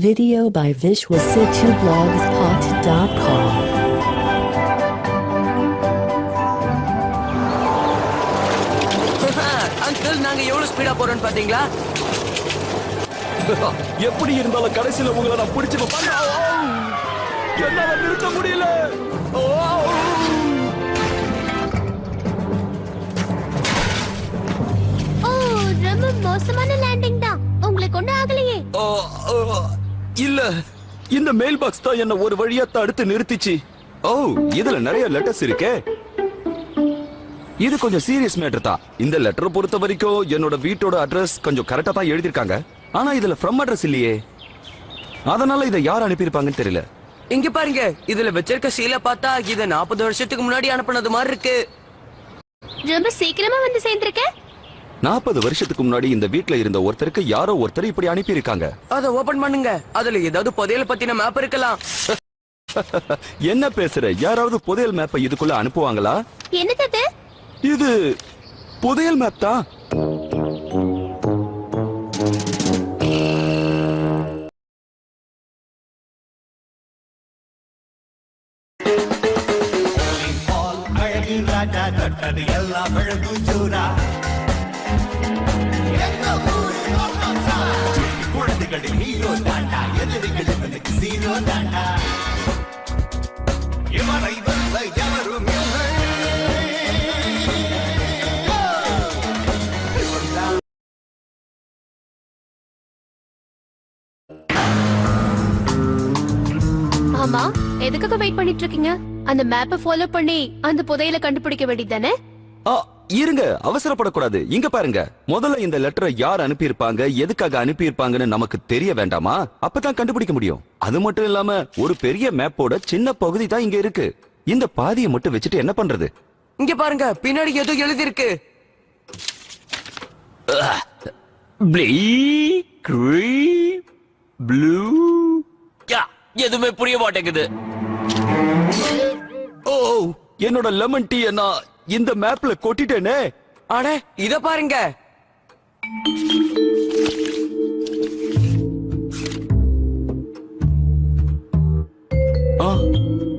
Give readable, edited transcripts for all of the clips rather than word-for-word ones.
Video by visualsitu-blogspot.com. Uncle, நாங்க எவ்வளவு speedo போறோம்னு பாத்தீங்களா? எப்படி இருந்தாலும் கடைசியில உங்களை நான் பிடிச்சிருப்பேன். என்னால நிறுத்த முடியல. ரொம்ப மோசமான லேண்டிங் தான். உங்களுக்கு ஒண்ணும் ஆகலையே? இல்ல, இந்த மெயில் பாக்ஸ் தான் என்ன ஒரு வழியா தடுத்து நிறுத்திச்சு. ஓ, இதுல நிறைய லெட்டர்ஸ் இருக்கே. இது கொஞ்சம் சீரியஸ் மேட்டர் தான். இந்த லெட்டரை பொறுத்த வரைக்கும் என்னோட வீட்டோட அட்ரஸ் கொஞ்சம் கரெக்டா தான் எழுதிருக்காங்க. ஆனா இதுல ஃப்ரம் அட்ரஸ் இல்லையே. அதனால இதை யார் அனுப்பியிருப்பாங்கன்னு தெரியல. இங்க பாருங்க, இதுல வச்சிருக்க சீலை பார்த்தா இத 40 வருஷத்துக்கு முன்னாடி அனுப்புனது மாதிரி இருக்கு. ரொம்ப சீக்கிரமா வந்து சேர்ந்திருக்க. 40 வருஷத்துக்கு முன்னாடி இந்த வீட்ல இருந்த ஒருத்தருக்கு யாரோ ஒருத்தர் இப்படி அனுப்பி இருக்காங்க. அத ஓபன் பண்ணுங்க. அதுல ஏதாவது புதையல பத்தின மேப் இருக்கலாம். என்ன பேசுற? யாராவது புதையல் மேப்பை இதுக்குள்ள அனுப்புவாங்களா? என்னது? இது புதையல் மேப் தான். ஆமா, எதுக்காக வெயிட் பண்ணிட்டு இருக்கீங்க? அந்த மேப்பை ஃபாலோ பண்ணி அந்த புதையல கண்டுபிடிக்க வேண்டியதானே? இருங்க, அவசரப்படக்கூடாது. இங்க பாருங்க, முதல்ல இந்த லெட்டரை யார் அனுப்பியிருப்பாங்க, எதுக்காக அனுப்பியிருப்பாங்கன்னு நமக்கு தெரிய வேண்டாமா? அப்பதான் கண்டுபிடிக்க முடியும். அது மட்டும் இல்லாம ஒரு பெரிய மேப்போட சின்ன பகுதி தான் இங்க இருக்கு. இந்த பாதியை மட்டும் வச்சுட்டு என்ன பண்றது? இங்க பாருங்க, பின்னாடி ஏதோ எழுதி இருக்கு. எதுவுமே புரிய மாட்டேங்குது. ஓ, என்னோட லெமன் டீ நான் இந்த மேப்ல கொட்டிட்டேனே. அட, இத பாருங்க.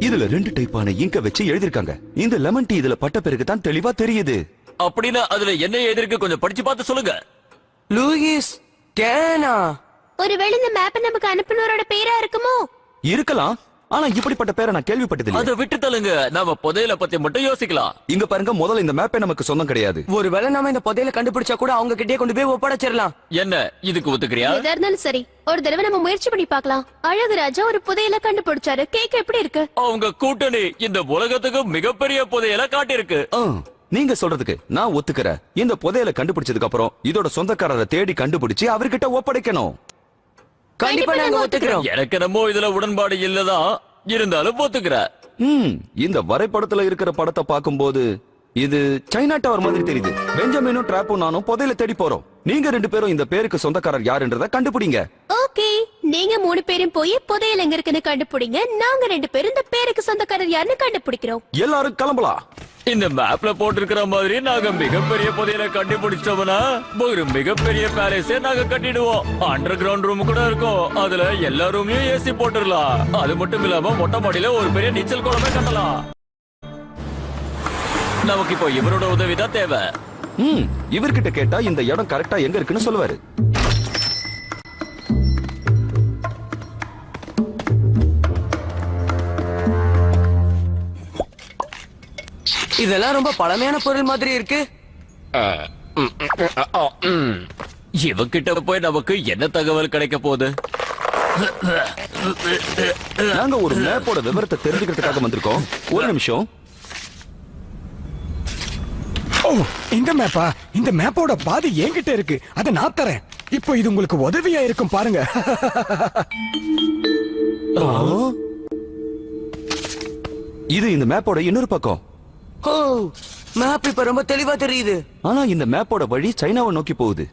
இதுல 2 டைப்பான இங்க வச்சு எழுதிருக்காங்க. இந்த லெமன் டீ இதுல பட்ட பிறகு தான் தெளிவா தெரியுது. அப்படின்னா அதுல என்ன எழுதிருக்கு கொஞ்சம் படிச்சு பார்த்து சொல்லுங்க. லூயிஸ் கேனா. ஒருவேளை இந்த மேப்பை நமக்கு அனுப்புனவரோட பேரா இருக்குமோ? இருக்கலாம். ஆனா இப்படிப்பட்ட பேரை நான் கேள்விப்பட்டதில்லை. அதை விட்டு தள்ளுங்க, நாம புதையல பத்தி மட்டும் யோசிக்கலாம். இங்க பாருங்க, முதல்ல இந்த மேப்பே நமக்கு சொந்தம் கிடையாது. ஒருவேளை நாம இந்த புதையல கண்டுபிடிச்சா கூட அவங்க கிட்டே கொண்டு போய் ஒப்படைச்சிடலாம். என்ன இதுக்கு ஒத்துக்கிறியா? எதா இருந்தாலும் சரி, ஒரு தடவை நம்ம முயற்சி பண்ணி பார்க்கலாம். அழகுராஜா ஒரு புதையல கண்டுபிடிச்சாரு. கேக்க எப்படி இருக்கு? அவங்க கூட்டணி இந்த உலகத்துக்கு மிகப்பெரிய புதையல காட்டியிருக்கு. நீங்க சொல்றதுக்கு நான் ஒத்துக்கிறேன். இந்த புதையல கண்டுபிடிச்சதுக்கு அப்புறம் இதோட சொந்தக்காரரை தேடி கண்டுபிடிச்சு அவர்கிட்ட ஒப்படைக்கணும். கண்டிப்பா நாங்க ஒத்துக்கிறோம். எனக்கு என்னமோ இதுல உடன்பாடு இல்லதான், இருந்தாலும் ஒத்துக்கிறேன். இந்த வரைபடத்துல இருக்கிற படத்தை பார்க்கும்போது இது சைனா டவர் மாதிரி தெரியுது. பெஞ்சமினும் டிராப்பும் நானும் புதையல தேடி போறோம். நீங்க 2 பேரும் இந்த பேருக்கு சொந்தக்காரர் யாருன்றத கண்டுபிடிங்க. ஓகே, நீங்க 3 பேரும் போய் புதையல் எங்க இருக்குன்னு கண்டுபிடிங்க. நாங்க 2 பேரும் இந்த பேருக்கு சொந்தக்காரர் யாருன்னு கண்டுபிடிக்கிறோம். எல்லாரும் கிளம்பலாம். இந்த மேப்ல போட்டிருக்கிற மாதிரி நாங்க மிகப்பெரிய புதையல கண்டுபிடிச்சோம்னா ஒரு மிகப்பெரிய பேலஸே நாங்க கட்டிடுவோம். அண்டர் கிரவுண்ட் ரூம் கூட இருக்கும். அதுல எல்லா ரூமையும் ஏசி போட்டுடலாம். அது மட்டும் இல்லாம மொட்டை மாடியில ஒரு பெரிய நீச்சல் குளமே கட்டலாம். நமக்கு இப்போ இவரோட உதவிதான் தேவை. இவர்கிட்ட கேட்டா இந்த இடம் கரெக்டா எங்க இருக்குன்னு சொல்லுவாரு. இதெல்லாம் ரொம்ப பழமையான பொருள் மாதிரி இருக்கு. இவங்கிட்ட போய் நமக்கு என்ன தகவல் கிடைக்க போகுது? நாங்க ஒரு மேப்போட விவரத்தை தெரிஞ்சுக்கிறதுக்காக வந்திருக்கோம். ஒரு நிமிஷம். ஓ, இந்த மேப்பா? இந்த மேப்போட பாதி என்கிட்ட இருக்கு. அதை நான் தரேன். இப்போ இது உங்களுக்கு உதவியா இருக்கும் பாருங்க. இது இந்த மேப்போட இன்னொரு பக்கம். ஓ, மேப் இப்ப ரொம்ப தெளிவா தெரியுது. ஆனா இந்த மேப்போட வழி சைனாவை நோக்கி போகுது.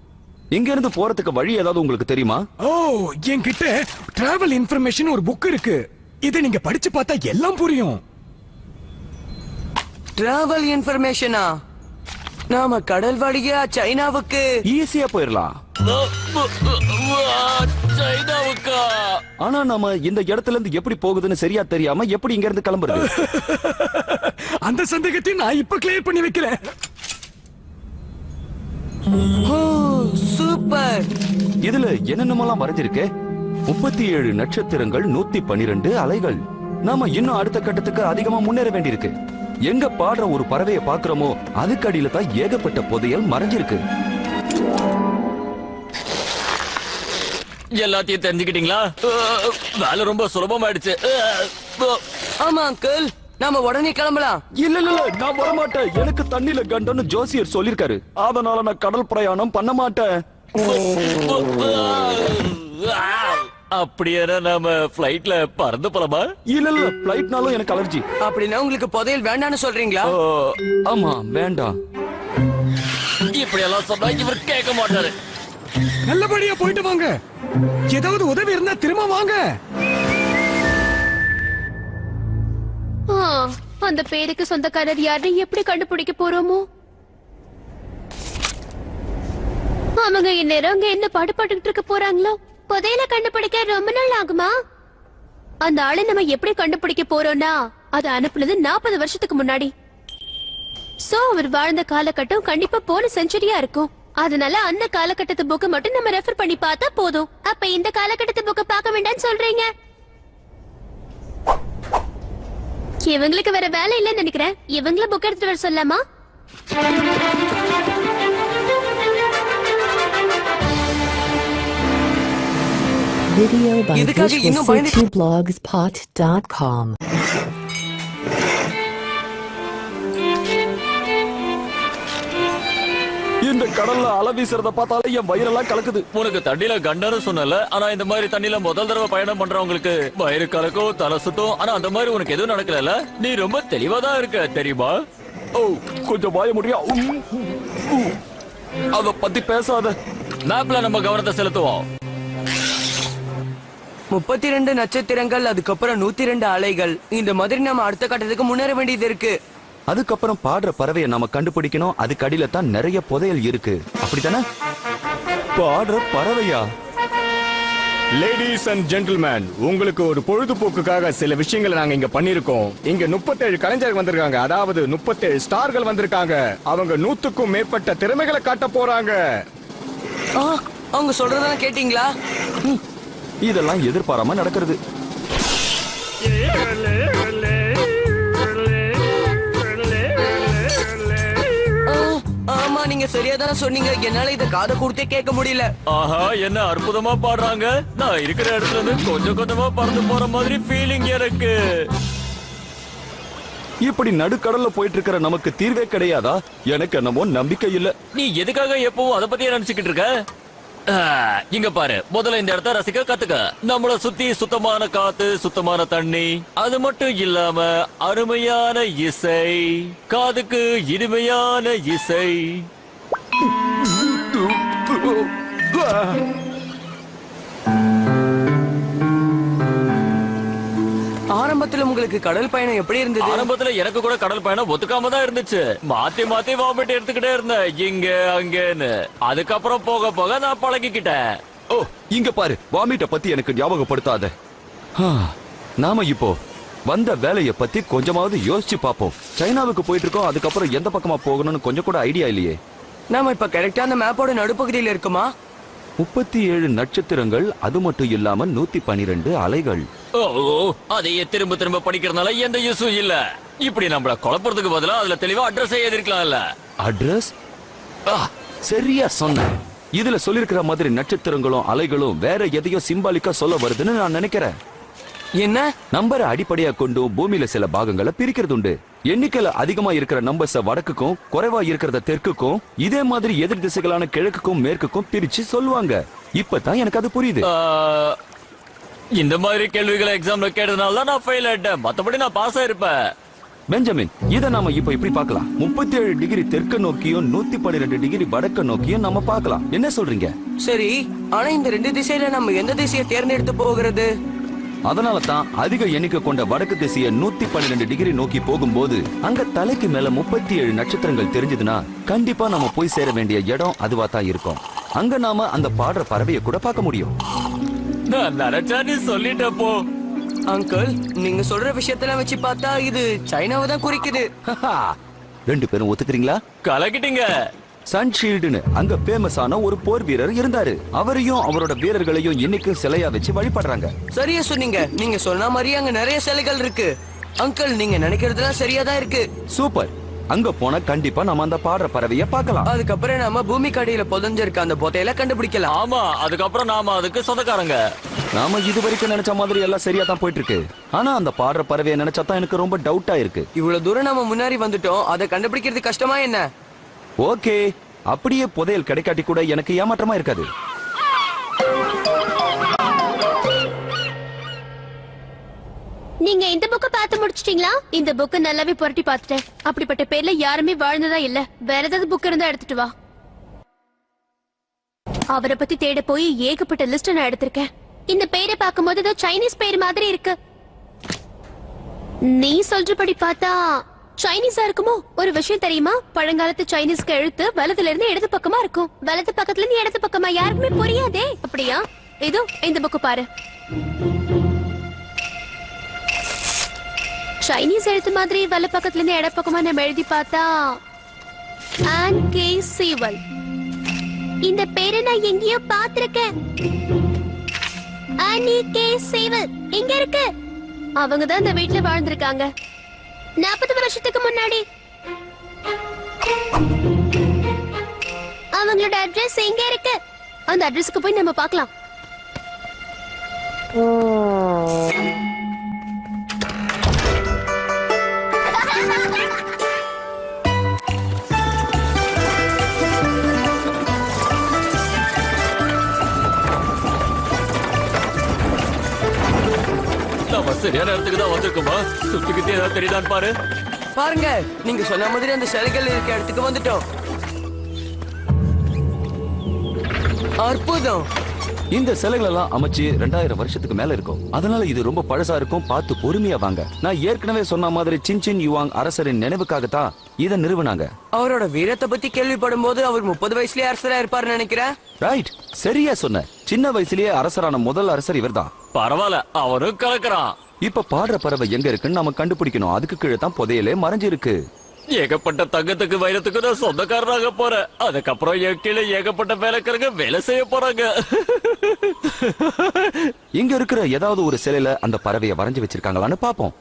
இங்க இருந்து போறதுக்கு வழி ஏதாவது உங்களுக்கு தெரியுமா? ஓ, என்கிட்ட டிராவல் இன்ஃபர்மேஷன் ஒரு புக் இருக்கு. இதை நீங்க படிச்சு பார்த்தா எல்லாம் புரியும். டிராவல் இன்ஃபர்மேஷனா? நாம கடல் வழியா சைனாவுக்கு ஈஸியா போயிடலாம். சைனாவுக்கா? ஆனா நாம இந்த இடத்துல இருந்து எப்படி போகுதுன்னு சரியா தெரியாம எப்படி இங்க இருந்து கிளம்புறது? அந்த சந்தேகத்தை நான் இப்ப கிளியர் பண்ணி வைக்கிறேன். ஓ, சூப்பர். இதுல என்னென்னமெல்லாம் வரைஞ்சிருக்கு? 37 நட்சத்திரங்கள், 112 அலைகள். நாம இன்னும் அடுத்த கட்டத்துக்கு அதிகமா முன்னேற வேண்டியிருக்கு. எங்க பாடுற ஒரு பறவையை பாக்குறோமோ அதுக்கு அடியில தான் ஏகப்பட்ட புதையல் மறைஞ்சிருக்கு. எல்லாத்தையும் தெரிஞ்சுக்கிட்டீங்களா? வேலை ரொம்ப சுலபமாயிடுச்சு. ஆமா அங்கிள், நாம உடனே கிளம்பலாம். இல்ல இல்ல நான் வரமாட்டேன். எனக்கு தண்ணில கண்டன்னு ஜோசியர் சொல்லிருக்காரு. அதனால நான் கடல் பிரயாணம் பண்ண மாட்டேன். அப்படியே நாம பிளைட்ல பறந்து போலாமா? இல்ல இல்ல பிளைட்னாலும் எனக்கு அலர்ஜி. அப்படின்னா உங்களுக்கு புதையல் வேண்டான்னு சொல்றீங்களா? ஆமா வேண்டாம். இப்படி எல்லாம் சொன்னா இவர் கேட்க மாட்டாரு. நல்லபடியா போயிட்டு வாங்க. ஏதாவது உதவி இருந்தா திரும்ப வாங்க. அந்த பேருக்கு சொந்தக்காரர் யாருன்னு எப்படி கண்டுபிடிக்க போறோமோ? அவங்க இந்நேரம் அங்க என்ன பாடுபட்டுக்கிட்டு இருக்க போறாங்களோ? புதையல கண்டுபிடிக்க ரொம்ப நாள் ஆகுமா? அந்த ஆளை நம்ம எப்படி கண்டுபிடிக்க போறோம்னா அது அனுப்புனது 40 வருஷத்துக்கு முன்னாடி. சோ அவர் வாழ்ந்த காலகட்டம் கண்டிப்பா போன செஞ்சுரியா இருக்கும். அதனால அந்த காலகட்டத்து புக்க மட்டும் நம்ம ரெஃபர் பண்ணி பார்த்தா போதும். அப்ப இந்த காலகட்டத்து புக்க பார்க்க வேண்டாம்னு சொல்றீங்க? இவங்களுக்கு வேற வேலை இல்லைன்னு நினைக்கிறேன். இவங்கள புக் எடுத்துட்டு வர சொல்லாமா? Video by இதுக்காக இன்னும் பயந்து- visualcity.blogspot.com. இந்த கடல்ல அலை வீசுறத பார்த்தாலே என் வயிறெல்லாம் கலக்குது. உனக்கு தண்ணியில கண்டன்னு சொன்னல, ஆனா இந்த மாதிரி தண்ணியில முதல் தடவை பயணம் பண்றவங்களுக்கு வயிறு கலக்கும், தலை சுத்தும். ஆனா அந்த மாதிரி உனக்கு எதுவும் நடக்கல. நீ ரொம்ப தெளிவா தான் இருக்க தெரியுமா? ஓ கொஞ்சம் வாய முடியா? அத பத்தி பேசாத. மேப்ல நம்ம கவனத்தை செலுத்துவோம். 32 நட்சத்திரங்கள், அதுக்கப்புறம் 102 அலைகள். இந்த மாதிரி நாம அடுத்த கட்டத்துக்கு முன்னேற வேண்டியது இருக்கு. அதுக்கப்புறம் பாடுற பறவையை நாம கண்டுபிடிக்கணும். அதுக்கு அடியில தான் நிறைய புதையல் இருக்கு. அப்படித்தானே? பாடுற பறவையா? லேடிஸ் அண்ட் ஜென்டில்மேன், உங்களுக்கு ஒரு பொழுதுபோக்குக்காக சில விஷயங்களை நாங்க இங்க பண்ணிருக்கோம். இங்க 37 கலைஞர்கள் வந்திருக்காங்க. அதாவது 37 ஸ்டார்கள் வந்திருக்காங்க. அவங்க 100க்கும் மேற்பட்ட திறமைகளை காட்ட போறாங்க. அவங்க சொல்றதெல்லாம் கேட்டீங்களா? இதெல்லாம் எதிர்பாராம நடக்கிறது. ஆமா, நீங்க சரியா தானே சொன்னீங்க. என்னால இத காதை கொடுத்தே கேட்க முடியல. ஆஹா, என்ன அற்புதமா பாடுறாங்க. நான் இருக்கிற இடத்துல இருந்து கொஞ்சம் கொஞ்சமா பறந்து போற மாதிரி ஃபீலிங் எனக்கு. இப்படி நடுக்கடல்ல போயிட்டு இருக்கிற நமக்கு தீர்வே கிடையாதா? எனக்கு என்னமோ நம்பிக்கை இல்ல. நீ எதுக்காக எப்பவும் அத பத்தியே நினைச்சுக்கிட்டு இருக்க? இங்க பாரு, முதல்ல இந்த இடத்த ரசிக்க கத்துக்க. நம்மள சுத்தி சுத்தமான காத்து, சுத்தமான தண்ணி, அது மட்டும் இல்லாம அருமையான இசை, காதுக்கு இனிமையான இசை. ஆரம்பத்துல உங்களுக்கு கடல் பயணம் எப்படி இருந்தது? ஆரம்பத்துல எனக்கு கூட கடல் பயணம் ஒத்துக்காம தான் இருந்துச்சு. மாத்தி மாத்தி வாமிட் எடுத்துக்கிட்டே இருந்தேன், இங்க அங்கன்னு. அதுக்கப்புறம் போக போக நான் பழகிக்கிட்டேன். ஓ இங்க பாரு, வாமிட்ட பத்தி எனக்கு ஞாபகப்படுத்தாத. நாம இப்போ வந்த வேலைய பத்தி கொஞ்சமாவது யோசிச்சு பாப்போம். சைனாவுக்கு போயிட்டு இருக்கோம். அதுக்கப்புறம் எந்த பக்கமா போகணும்னு கொஞ்சம் கூட ஐடியா இல்லையே. நாம இப்ப கரெக்டா அந்த மேப்போட நடுப்பகுதியில இருக்குமா? 37 நட்சத்திரங்கள், அது மட்டும் இல்லாம 112 அலைகள். ஓ, அதையே திரும்ப திரும்ப படிக்கிறதுனால எந்த யூஸும் இல்ல. இப்படி நம்மள குழப்பறதுக்கு பதிலா அதுல தெளிவா அட்ரஸ் எழுதிருக்கலாம்ல. அட்ரஸ்? சரியா சொன்ன. இதுல சொல்லிருக்கிற மாதிரி நட்சத்திரங்களும் அலைகளும் வேற எதையோ சிம்பாலிக்கா சொல்ல வருதுன்னு நான் நினைக்கிறேன். என்ன? நம்பரை அடிப்படையா கொண்டு பூமியில சில பாகங்களை பிரிக்கிறது உண்டு. எண்ணிக்கையில அதிகமா இருக்கிற நம்பர்ஸ வடக்குக்கும், குறைவா இருக்கிறத தெற்குக்கும், இதே மாதிரி எதிர் திசைகளான கிழக்குக்கும் மேற்குக்கும் பிரிச்சு சொல்லுவாங்க. இப்பதான் எனக்கு அது புரியுது. இந்த மாதிரி கேள்விகளை எக்ஸாம்ல கேட்டதுனால தான் நான் ஃபெயில் ஆயிட்டேன். மத்தபடி நான் பாஸ் ஆயிருப்பேன். பெஞ்சமின், இத நாம இப்ப இப்படி பார்க்கலாம். 37 டிகிரி தெற்கு நோக்கியும் 112 டிகிரி வடக்கு நோக்கியும் நம்ம பார்க்கலாம். என்ன சொல்றீங்க? சரி, ஆனா இந்த ரெண்டு திசையில நம்ம எந்த திசையை தேர்ந்தெடுத்து போகிறது? அதனால தான் அதிக எண்ணிக்கை கொண்ட வடக்கு திசையை 112 டிகிரி நோக்கி போகும்போது அங்க தலைக்கு மேல 37 நட்சத்திரங்கள் தெரிஞ்சதுன்னா கண்டிப்பா நம்ம போய் சேர வேண்டிய இடம் அதுவா தான் இருக்கும். அங்க நாம அந்த பாடுற பறவையை கூட பார்க்க முடியும். நான் நினைச்சா நீ சொல்லிட்டப்போ. அங்கிள், நீங்க சொல்ற விஷயத்தெல்லாம் வச்சு பார்த்தா இது சைனாவை தான் குறிக்குது. ரெண்டு பேரும் ஒத்துக்கிறீங்களா? கலக்கிட்டீங்க. சன்ஷீல்டுன்னு அங்க ஃபேமஸான ஒரு போர் வீரர் இருந்தாரு. அவரையும் அவரோட வீரர்களையும் இன்னைக்கு சிலையா வச்சு வழிபடுறாங்க. சரியா சொன்னீங்க. நீங்க சொன்ன மாதிரி அங்க நிறைய சிலைகள் இருக்கு. அங்கிள், நீங்க நினைக்கிறதுலாம் சரியா தான் இருக்கு. சூப்பர். அங்க போனா கண்டிப்பா நம்ம அந்த பாடுற பறவைய பார்க்கலாம். அதுக்கப்புறம் நாம பூமிக்கு அடியில புதைஞ்சிருக்க அந்த போட்டையில கண்டுபிடிக்கலாம். ஆமா, அதுக்கப்புறம் நாம அதுக்கு சொந்தக்காரங்க. நாம இது வரைக்கும் நினைச்ச மாதிரி எல்லாம் சரியா தான் போயிட்டு இருக்கு. ஆனா அந்த பாடுற பறவையை நினைச்சா தான் எனக்கு ரொம்ப டவுட்டா இருக்கு. இவ்வளவு தூரம் நம்ம முன்னாடி வந்துட்டோம், அதை கண்டுபிடிக்கிறது கஷ்டமா என்ன? ஓகே, அப்படியே புதையல் கிடைக்காட்டி கூட எனக்கு ஏமாற்றமா இருக்காது. நீங்க இந்த புக்க பார்த்து முடிச்சிட்டீங்களா? இந்த புக்க நல்லாவே புரட்டி பார்த்துட்டேன். அப்படிப்பட்ட பேர்ல யாருமே வாழ்ந்ததா இல்ல. வேற ஏதாவது புக் இருந்தா எடுத்துட்டு வா. அவரை பத்தி தேட போய் ஏகப்பட்ட லிஸ்ட் நான் எடுத்திருக்கேன். இந்த பேரை பார்க்கும்போது ஏதோ சைனீஸ் பேர் மாதிரி இருக்கு. நீ சொல்றபடி பார்த்தா சைனீஸா இருக்குமோ? ஒரு விஷயம் தெரியுமா? பழங்காலத்து சைனீஸ்க்கு எழுத்து வலதுல இருந்து இடது பக்கமா இருக்கும். வலது பக்கத்துல இருந்து இடது பக்கமா யாருக்குமே புரியாதே. அப்படியா? இதோ இந்த புக்கு பாரு. சைனீஸ் எழுத்து மாதிரி வல பக்கத்துல இருந்து இட பக்கமா நம்ம எழுதி பார்த்தா ஆன் கே சீவல். இந்த பேரை நான் எங்கேயோ பார்த்திருக்கேன். ஆனி கே சீவல் எங்க இருக்கு? அவங்க தான் இந்த வீட்ல வாழ்ந்திருக்காங்க 40 வருஷத்துக்கு முன்னாடி. அவங்களோட அட்ரஸ் எங்க இருக்கு? அந்த அட்ரஸ்க்கு போய் நம்ம பார்க்கலாம். நம்ம சரியான இடத்துக்கு தான் வந்திருக்கோமா? சுத்திக்கிட்டே ஏதாவது தெரியுதான்னு பாரு. பாருங்க, நீங்க சொன்ன மாதிரி அந்த சிலைகள் இருக்க இடத்துக்கு வந்துட்டோம். அற்புதம். இந்த சிலைகள் எல்லாம் அமைச்சு 2000 வருஷத்துக்கு மேல இருக்கும். அதனால இது ரொம்ப பழசா இருக்கும். பார்த்து பொறுமையா வாங்க. நான் ஏற்கனவே சொன்ன மாதிரி சின்சின் யுவாங் அரசரின் நினைவுக்காகத்தான் இதை நிறுவனாங்க. அவரோட வீரத்தை பத்தி கேள்விப்படும் போது அவர் 30 வயசுலயே அரசரா இருப்பாருன்னு நினைக்கிறேன். ரைட், சரியா சொன்ன. சின்ன வயசுலயே அரசரான முதல் அரசர் இவர்தான். பரவாயில்ல, அவரும் கலக்குறான். இப்ப பாடுற பறவை எங்க இருக்குன்னு நாம கண்டுபிடிக்கணும். அதுக்கு கீழே தான் புதையலே மறைஞ்சிருக்கு. ஏகப்பட்ட தங்கத்துக்கு வைரத்துக்கு நான் சொந்தக்காரனாக போறேன். அதுக்கப்புறம் என் கீழே ஏகப்பட்ட வேலைக்காரங்க வேலை செய்ய போறாங்க. இங்க இருக்கிற ஏதாவது ஒரு சிலையில அந்த பறவையை வரைஞ்சு வச்சிருக்காங்களான்னு பாப்போம்.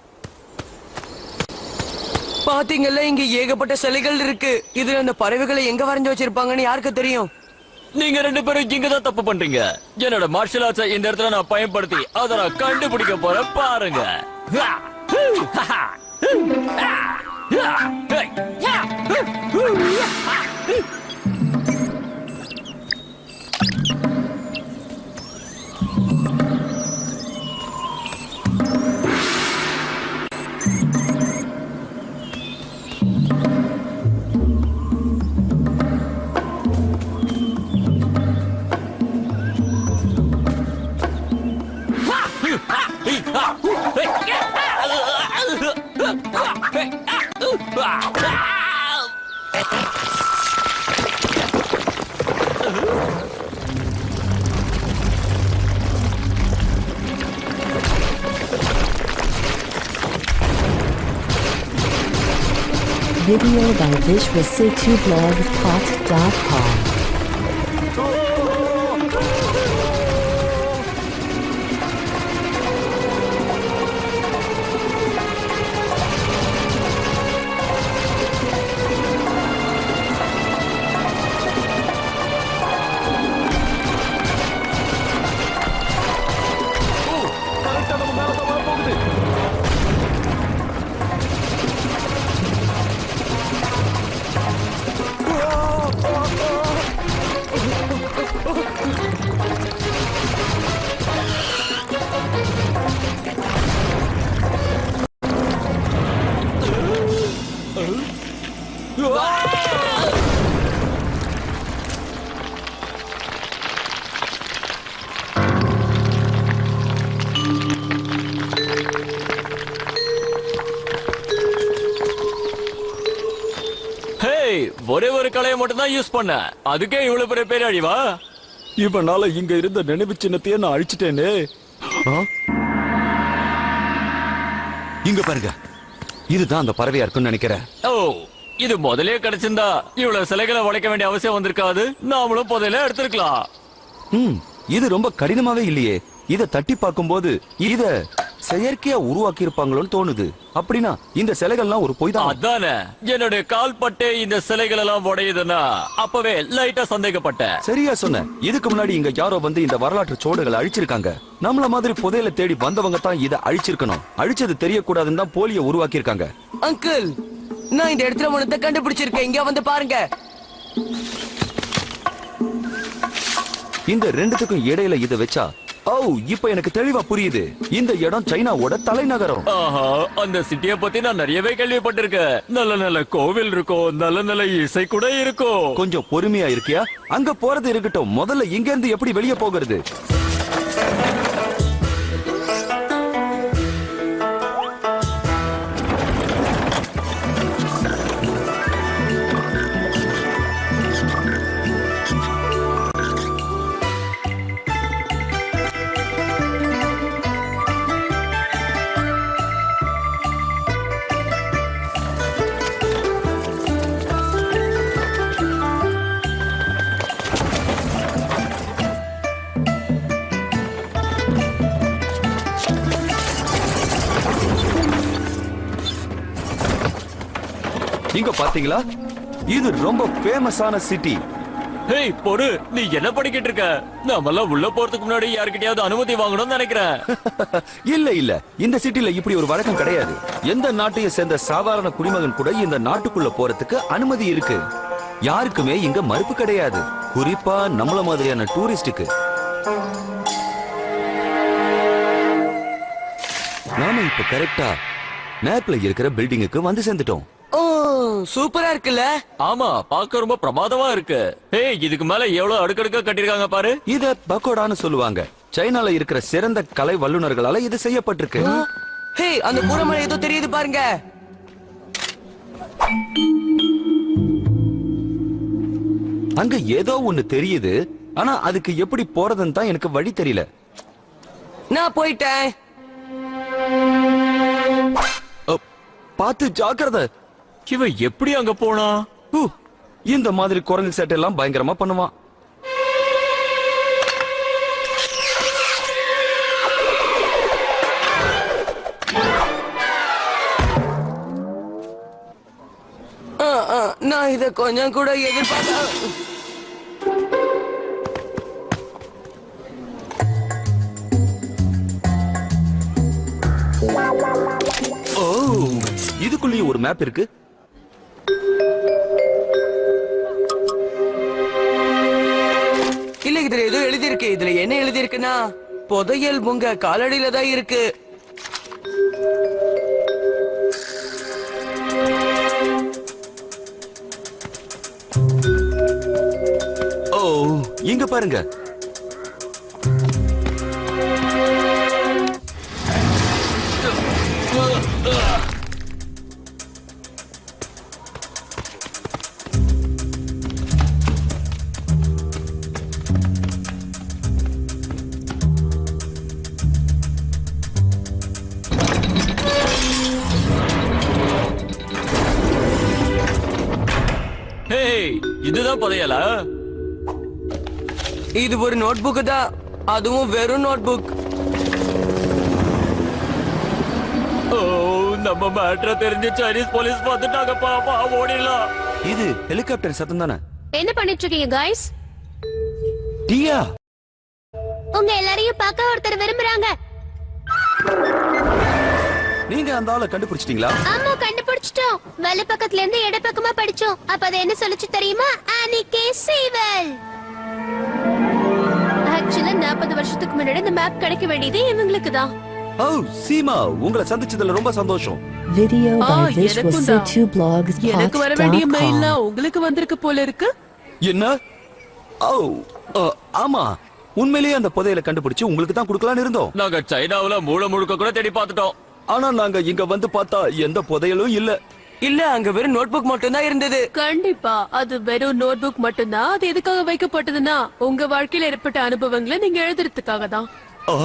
பாத்தீங்கல்ல, இங்க ஏகப்பட்ட சிலைகள் இருக்கு. இதுல அந்த பறவைகளை எங்க வரைஞ்சு வச்சிருப்பாங்கன்னு யாருக்கு தெரியும்? நீங்க ரெண்டு பேரும் இங்கதான் தப்பு பண்றீங்க. என்னோட மார்ஷல் ஆர்ட்ஸை இந்த இடத்துல நான் பயன்படுத்தி அதை நான் கண்டுபிடிக்க போறேன். பாருங்க. Video by vishwasitublogspot.com. ஒரே ஒரு கலையை மட்டும் தான் யூஸ் பண்ண, அதுக்கே இவ்வளவு பெரிய பேரழிவா? இவனால இங்க இருந்த நினைவு சின்னத்தையே நான் அழிச்சிட்டேனே. இங்க பாருங்க, இதுதான் அந்த பறவையா இருக்குன்னு நினைக்கிறேன். ஓ, இது முதலே கிடைச்சிருந்தா இவ்வளவு சிலைகளை உடைக்க வேண்டிய அவசியம் வந்திருக்காது. நாமளும் புதையில எடுத்திருக்கலாம். இது ரொம்ப கடினமாவே இல்லையே. இத தட்டி பார்க்கும்போது இத செயற்கையா உருவாக்கி இருப்பாங்களோன்னு தோணுது. அப்படின்னா இந்த சிலைகள்லாம் ஒரு பொய் தான். அதானே, என்னுடைய கால் பட்டே இந்த சிலைகள் எல்லாம் உடையுதுன்னா அப்பவே லைட்டா சந்தேகப்பட்டேன். சரியா சொன்ன. இதுக்கு முன்னாடி இங்க யாரோ வந்து இந்த வரலாற்று சோடுகளை அழிச்சிருக்காங்க. நம்மள மாதிரி புதையல தேடி வந்தவங்க தான் இத அழிச்சிருக்கணும். அழிச்சது தெரியக்கூடாதுன்னு தான் போலிய உருவாக்கி இருக்காங்க. அங்கிள், நான் இந்த இடத்துல உனத்தை கண்டுபிடிச்சிருக்கேன். இங்க வந்து பாருங்க. இந்த ரெண்டுத்துக்கும் இடையில இத வச்சா, ஓ, இப்ப எனக்கு தெளிவா புரியுது. இந்த இடம் சைனாவோட தலைநகரம். ஆஹா, அந்த சிட்டிய பத்தி நான் நிறையவே கேள்விப்பட்டிருக்கேன். நல்ல நல்ல கோவில் இருக்கும், நல்ல நல்ல இசை கூட இருக்கும். கொஞ்சம் பொறுமையா இருக்கியா? அங்க போறது இருக்கட்டும், முதல்ல இங்க இருந்து எப்படி வெளியே போகிறது? இங்க பாத்தீங்களா? இது ரொம்ப ஃபேமஸான சிட்டி. ஹேய் பொறு, நீ என்ன படிக்கிட்டு இருக்க? நாமெல்லாம் உள்ள போறதுக்கு முன்னாடி யார்கிட்டயாவது அனுமதி வாங்கணும்னு நினைக்கிறேன். இல்ல இல்ல, இந்த சிட்டில இப்படி ஒரு வழக்கம் கிடையாது. எந்த நாட்டையும் சேர்ந்த சாதாரண குடிமகன் கூட இந்த நாட்டுக்குள்ள போறதுக்கு அனுமதி இருக்கு. யாருக்குமே இங்க மறுப்பு கிடையாது, குறிப்பா நம்மள மாதிரியான டூரிஸ்டுக்கு. நாம இப்ப கரெக்டா மேப்ல இருக்கிற பில்டிங்குக்கு வந்து சேர்ந்துட்டோம். ஓ, சூப்பரா இருக்குல்ல? ஆமா, பார்க்க ரொம்ப பிரமாதமா இருக்கு. ஹேய், இதுக்கு மேல எவ்வளவு அடுக்கடுக்கா கட்டிருக்காங்க பாரு. இத பக்கோடான்னு சொல்லுவாங்க. சைனால இருக்கிற சிறந்த கலை வல்லுநர்களால இது செய்யப்பட்டிருக்கு. ஹே, அந்த கூரமலை ஏதோ தெரியுது பாருங்க. அங்க ஏதோ ஒண்ணு தெரியுது, ஆனா அதுக்கு எப்படி போறதுன்னு தான் எனக்கு வழி தெரியல. நான் போயிட்டேன். பார்த்து ஜாக்கிரதை. இவன் எப்படி அங்க போனா? இந்த மாதிரி குரங்கு சேட்டை எல்லாம் பயங்கரமா பண்ணுவான். நான் இத கொஞ்சம் கூட எதிர்பார்க்க. ஓ, இதுக்குள்ளேயே ஒரு மேப் இருக்கு. இல்ல, இதுல ஏதோ எழுதி இருக்கு. இதுல என்ன எழுதி இருக்குன்னா, புதையல் உங்க காலடியில தான் இருக்கு. ஓ, இங்க பாருங்க. ஹேய், இதுதான் புதையலா? இது ஒரு நோட்புக் தான், அதுவும் வெறும் நோட்புக். ஓ, நம்ம மேட்ர தெரிஞ்சு சைனீஸ் போலீஸ் பார்த்துட்டாங்க. பாப்பா, ஓடிடலாம். இது ஹெலிகாப்டர் சத்தம் தானே? என்ன பண்ணிட்டு இருக்கீங்க guys? டியா, உங்க எல்லாரையும் பார்க்க ஒருத்தர் விரும்புறாங்க. நீங்க அந்த ஆளை கண்டுபிடிச்சிட்டீங்களா? ஆமா, கண்டுபிடிச்சிட்டோம். வலது பக்கத்துல இருந்து இட பக்கமா படிச்சோம். அப்ப அது என்ன சொல்லுச்சு தெரியுமா? அனிகே சேவல். ஆக்சுவலா 40 வருஷத்துக்கு முன்னாடி இந்த மேப் கிடைக்க வேண்டியது இவங்களுக்கு தான். ஓ, சீமா, உங்களை சந்திச்சதுல ரொம்ப சந்தோஷம். Video by Visual C2blogs எனக்கு வர வேண்டிய மெயில்லாம் உங்களுக்கு வந்திருக்கு போல இருக்கு. என்ன? ஓ, ஆமா, உண்மையிலேயே அந்த புதையலை கண்டுபிடிச்சு உங்களுக்கு தான் கொடுக்கலாம்னு இருந்தோம். நாங்க சைனாவுல மூளை முழுக்க கூட தேடி பார்த்துட்டோம். ஆனா நாங்க இங்க வந்து பார்த்தா எந்த புதையலும் இல்ல. இல்ல அங்க வெறும் நோட்புக் மட்டும் தான் இருந்தது. கண்டிப்பா அது வெறும் நோட்புக் மட்டும்தான். அது எதுக்காக வைக்கப்பட்டதுன்னா உங்க வாழ்க்கையில ஏற்பட்ட அனுபவங்களை நீங்க எழுதுறதுக்காக தான். ஆ,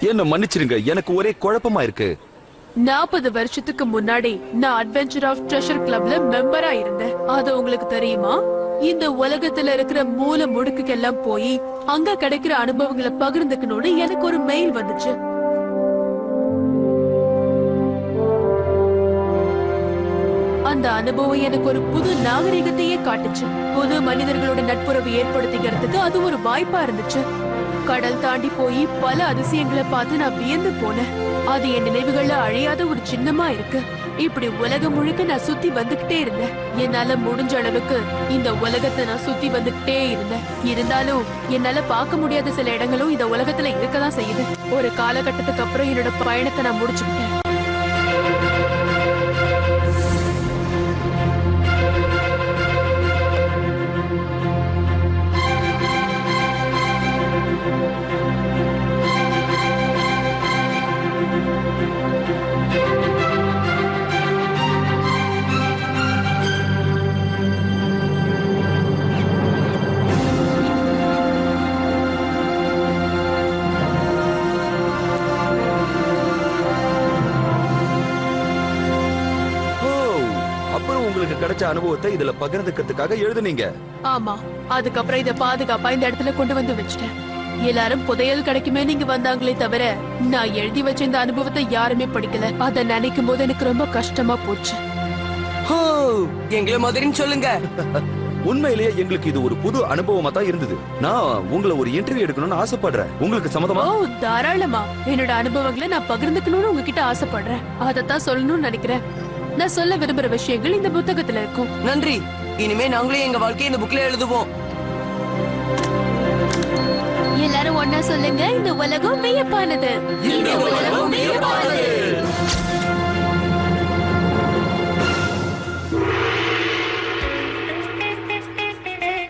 என்ன மன்னிச்சிருங்க, எனக்கு ஒரே குழப்பமா இருக்கு. 40 வருஷத்துக்கு முன்னாடி நான் அட்வென்ச்சர் ஆஃப் ட்ரெஷர் கிளப்ல மெம்பரா இருந்தேன். அது உங்களுக்கு தெரியுமா? இந்த உலகத்துல இருக்கிற மூல முடுக்குக்கெல்லாம் போய் அங்க கிடைக்கிற அனுபவங்களை பகிர்ந்துக்கணும்னு எனக்கு ஒரு மெயில் வந்துச்சு. அந்த அனுபவம் எனக்கு ஒரு புது நாகரிகத்தையே காட்டுச்சு. புது மனிதர்களோட நட்புறவு ஏற்படுத்திக்கிறதுக்கு அது ஒரு வாய்ப்பா இருந்துச்சு. கடல் தாண்டி போய் பல அதிசயங்களை பார்த்து நான் வியந்து போனேன். அது என் நினைவுகள்ல அழியாத ஒரு சின்னமா இருக்கு. இப்படி உலகம் முழுக்க நான் சுத்தி வந்துகிட்டே இருந்தேன். என்னால முடிஞ்ச அளவுக்கு இந்த உலகத்தை நான் சுத்தி வந்துகிட்டே இருந்தேன். இருந்தாலும் என்னால பார்க்க முடியாத சில இடங்களும் இந்த உலகத்துல இருக்கதான் செய்யுது. ஒரு காலகட்டத்துக்கு அப்புறம் என்னோட பயணத்தை நான் முடிச்சுக்கிட்டேன். உங்களுக்கு கிடைச்ச அனுபவத்தை இதுல பகிர்ந்துக்கிறதுக்காக எழுதுனீங்க. ஆமா, அதுக்கப்புறம் இத பாதுகாப்பா இந்த இடத்துல கொண்டு வந்து வச்சிட்டேன். எல்லாரும் புதையல் கிடைக்குமே நீங்க வந்தாங்களே தவிர நான் எழுதி வச்ச இந்த அனுபவத்தை யாருமே படிக்கல. அத நினைக்கும் போது எனக்கு ரொம்ப கஷ்டமா போச்சு. எங்களை மாதிரின்னு சொல்லுங்க. உண்மையிலேயே எங்களுக்கு இது ஒரு புது அனுபவமா தான் இருந்தது. நான் உங்களை ஒரு இன்டர்வியூ எடுக்கணும்னு ஆசைப்படுறேன். உங்களுக்கு சம்மதமா? ஓ தாராளமா. என்னோட அனுபவங்களை நான் பகிர்ந்துக்கணும்னு உங்ககிட்ட ஆசைப்படுறேன். அதத்தான் சொல்லணும்னு நினைக்கிறேன். நான் சொல்ல விரும்புற விஷயங்கள் இந்த புத்தகத்துல இருக்கும். நன்றி. இனிமே நாங்களே எங்க வாழ்க்கையை இந்த புக்ல எழுதுவோம். எல்லாரும் ஒன்னா சொல்லுங்க, இந்த உலகம் வியப்பானது. இந்த உலகம் வியப்பானது.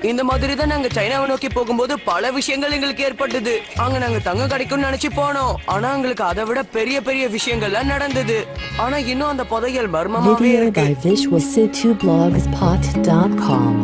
இந்த மாதிரி தான் நாங்க சைனாவை நோக்கி போகும்போது பல விஷயங்கள் எங்களுக்கு ஏற்பட்டது. அங்க நாங்க தங்கம் கிடைக்கும்னு நினைச்சு போனோம். ஆனா எங்களுக்கு அதை விட பெரிய பெரிய விஷயங்கள்லாம் நடந்தது. ஆனா இன்னும் அந்த புதையல் மர்மமாவே Video இருக்கு. by visualsitu blogspot.com